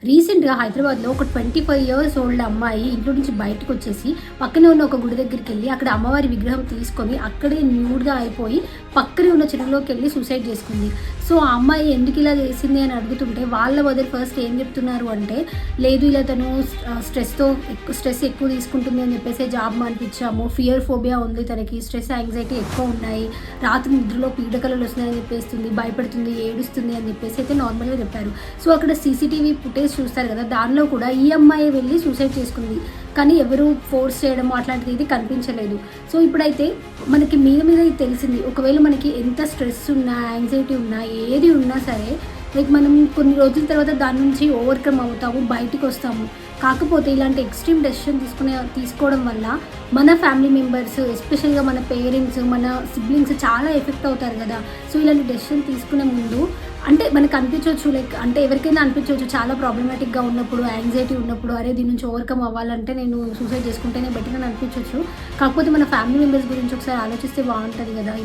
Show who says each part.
Speaker 1: రీసెంట్గా హైదరాబాద్లో ఒక 25 ఇయర్స్ ఓల్డ్ అమ్మాయి ఇంట్లో నుంచి బయటకు వచ్చేసి పక్కనే ఉన్న ఒక గుడి దగ్గరికి వెళ్ళి అక్కడ అమ్మవారి విగ్రహం తీసుకొని అక్కడే న్యూడ్గా అయిపోయి పక్కనే ఉన్న చెరువులోకి వెళ్ళి సూసైడ్ చేసుకుంది. సో ఆ అమ్మాయి ఎందుకు ఇలా చేసింది అని అడుగుతుంటే వాళ్ళ వదిలి ఫస్ట్ ఏం చెప్తున్నారు అంటే, లేదు ఇలా తను స్ట్రెస్ ఎక్కువ తీసుకుంటుంది అని చెప్పేసి జాబ్ మానిపించాము, ఫియర్ ఫోబియా ఉంది, తనకి స్ట్రెస్ యాంగ్జైటీ ఎక్కువ ఉన్నాయి, రాత్రి నిద్రలో పీడకలలు వస్తున్నాయని చెప్పేస్తుంది, భయపడుతుంది, ఏడుస్తుంది అని చెప్పేసి అయితే నార్మల్గా చెప్పారు. సో అక్కడ సీసీటీవీ ఫుటేజ్ చూస్తారు కదా, దానిలో కూడా ఈ అమ్మాయి వెళ్ళి సూసైడ్ చేసుకుంది, కానీ ఎవరు ఫోర్స్ చేయడం అట్లాంటిది ఇది కనిపించలేదు. సో ఇప్పుడైతే మనకి మీద ఇది తెలిసింది, ఒకవేళ మనకి ఎంత స్ట్రెస్ ఉన్నా, యాంగ్జైటీ ఉన్నా, ఏది ఉన్నా సరే లైక్ మనం కొన్ని రోజుల తర్వాత దాని నుంచి ఓవర్కమ్ అవుతాము, బయటికి వస్తాము. కాకపోతే ఇలాంటి ఎక్స్ట్రీమ్ డెసిషన్ తీసుకోవడం వల్ల మన ఫ్యామిలీ మెంబర్స్, ఎస్పెషల్గా మన పేరెంట్స్, మన సిబ్లింగ్స్ చాలా ఎఫెక్ట్ అవుతారు కదా. సో ఇలాంటి డెసిషన్ తీసుకునే ముందు అంటే మనకు అనిపించవచ్చు, లైక్ అంటే ఎవరికైనా అనిపించవచ్చు చాలా ప్రాబ్లమాటిక్గా ఉన్నప్పుడు, యాంగ్జైటీ ఉన్నప్పుడు, అరే దీని నుంచి ఓవర్కమ్ అవ్వాలంటే నేను సూసైడ్ చేసుకుంటేనే బెటర్ అని అనిపించవచ్చు. కాకపోతే మన ఫ్యామిలీ మెంబర్స్ గురించి ఒకసారి ఆలోచిస్తే బాగుంటుంది కదా.